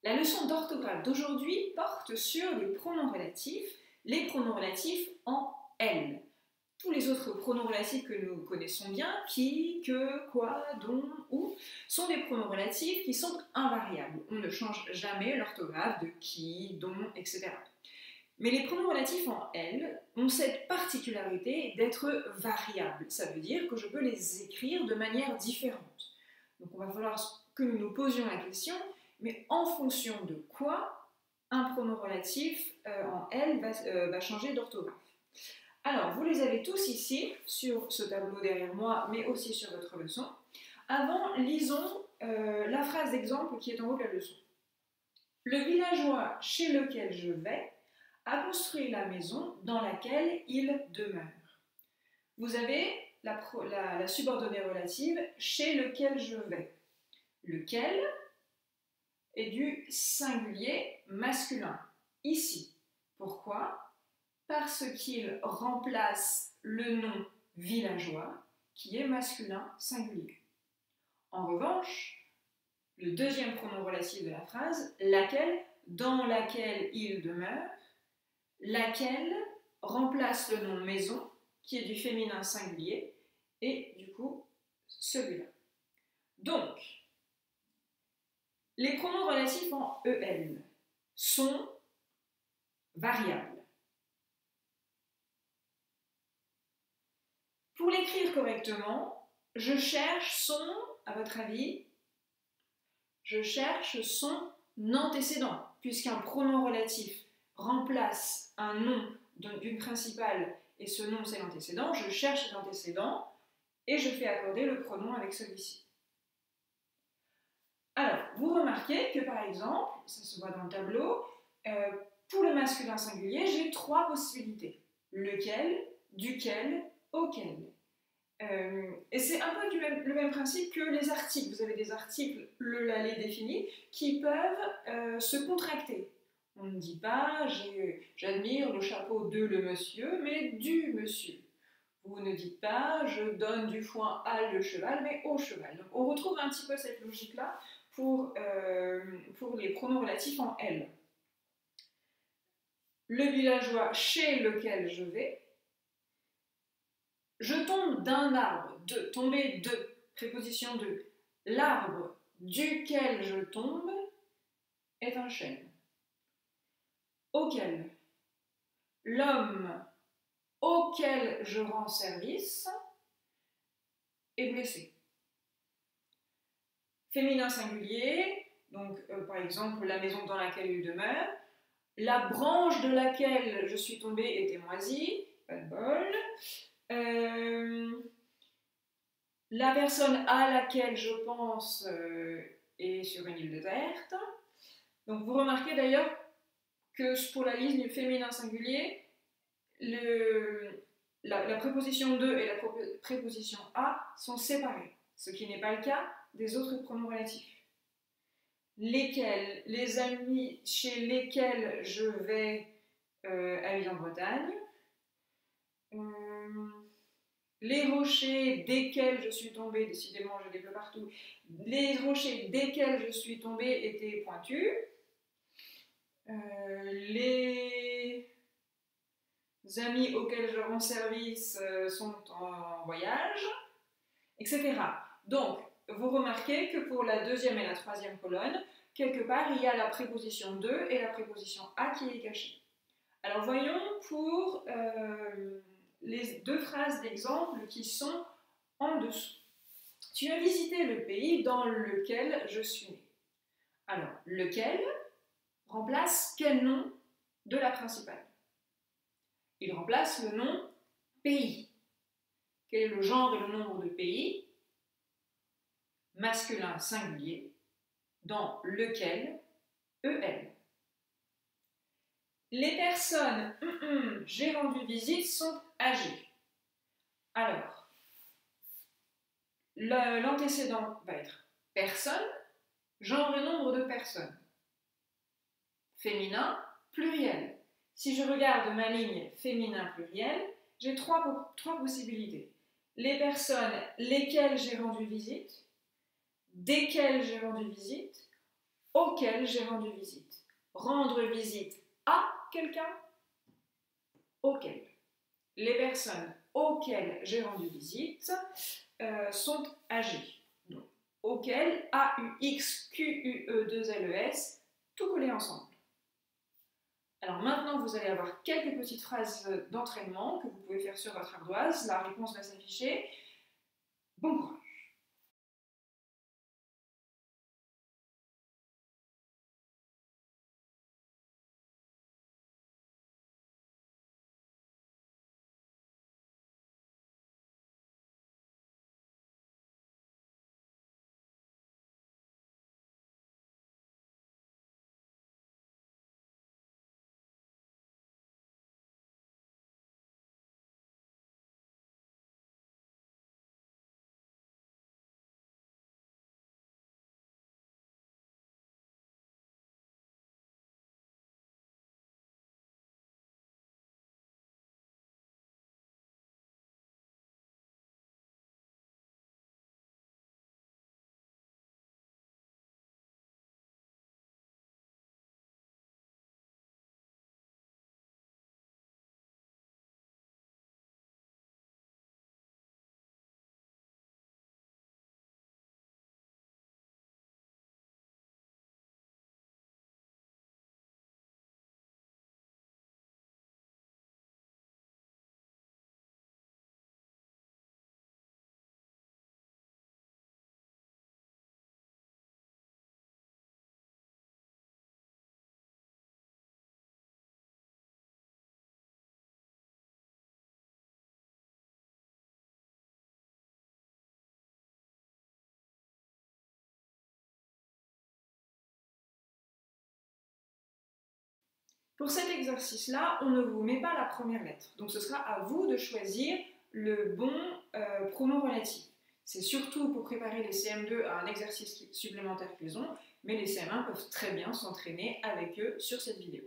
La leçon d'orthographe d'aujourd'hui porte sur les pronoms relatifs en elle. Tous les autres pronoms relatifs que nous connaissons bien, qui, que, quoi, dont, où, sont des pronoms relatifs qui sont invariables. On ne change jamais l'orthographe de qui, dont, etc. Mais les pronoms relatifs en elle ont cette particularité d'être variables. Ça veut dire que je peux les écrire de manière différente. Donc on va falloir que nous nous posions la question, mais en fonction de quoi un pronom relatif en elle va changer d'orthographe. Alors, vous les avez tous ici, sur ce tableau derrière moi, mais aussi sur votre leçon. Avant, lisons la phrase d'exemple qui est en haut de la leçon. Le villageois chez lequel je vais a construit la maison dans laquelle il demeure. Vous avez la subordonnée relative chez lequel je vais. Lequel est du singulier masculin, ici. Pourquoi ? Parce qu'il remplace le nom villageois, qui est masculin singulier. En revanche, le deuxième pronom relatif de la phrase, laquelle, dans laquelle il demeure, laquelle remplace le nom maison, qui est du féminin singulier, et du coup, celui-là. Donc, les pronoms relatifs en EL sont variables. Pour l'écrire correctement, je cherche son, à votre avis, je cherche son antécédent, puisqu'un pronom relatif remplace un nom d'une principale et ce nom c'est l'antécédent, je cherche l'antécédent et je fais accorder le pronom avec celui-ci. Alors, vous remarquez que par exemple, ça se voit dans le tableau, pour le masculin singulier, j'ai trois possibilités. Lequel, duquel, auquel. Et c'est un peu le même principe que les articles. Vous avez des articles, les définis, qui peuvent se contracter. On ne dit pas j'admire le chapeau de le monsieur, mais du monsieur. Vous ne dites pas je donne du foin à le cheval, mais au cheval. Donc on retrouve un petit peu cette logique-là pour les pronoms relatifs en elle. Le villageois chez lequel je vais. Je tombe d'un arbre, tomber de, préposition de. L'arbre duquel je tombe est un chêne. Auquel. L'homme auquel je rends service est blessé. Féminin singulier, donc par exemple la maison dans laquelle il demeure. La branche de laquelle je suis tombée était moisie, pas de bol. La personne à laquelle je pense est sur une île déserte. Donc vous remarquez d'ailleurs que pour la ligne féminin singulier, la préposition de et la préposition à sont séparées, ce qui n'est pas le cas des autres pronoms relatifs. Lesquels, les amis chez lesquels je vais habiter en Bretagne. Les rochers desquels je suis tombée, décidément je les pleure partout, les rochers desquels je suis tombée étaient pointus. Les amis auxquels je rends service sont en voyage, etc. Donc, vous remarquez que pour la deuxième et la troisième colonne, quelque part, il y a la préposition de et la préposition à qui est cachée. Alors, voyons pour les deux phrases d'exemple qui sont en dessous. Tu as visité le pays dans lequel je suis né. Alors, lequel remplace quel nom de la principale? Il remplace le nom pays. Quel est le genre et le nombre de pays? Masculin singulier, dans lequel, EL. Les personnes j'ai rendu visite sont âgées. Alors, l'antécédent va être personne, genre et nombre de personnes. Féminin, pluriel. Si je regarde ma ligne féminin pluriel, j'ai trois possibilités. Les personnes lesquelles j'ai rendu visite, desquelles j'ai rendu visite, auquel j'ai rendu visite. Rendre visite à quelqu'un, auquel. Les personnes auxquelles j'ai rendu visite sont âgées. Donc, auquel, A-U-X, Q-U-E-2-L-E-S, tout collé ensemble. Alors maintenant, vous allez avoir quelques petites phrases d'entraînement que vous pouvez faire sur votre ardoise. La réponse va s'afficher. Bon courage! Pour cet exercice-là, on ne vous met pas la première lettre. Donc ce sera à vous de choisir le bon pronom relatif. C'est surtout pour préparer les CM2 à un exercice supplémentaire qu'ils ont, mais les CM1 peuvent très bien s'entraîner avec eux sur cette vidéo.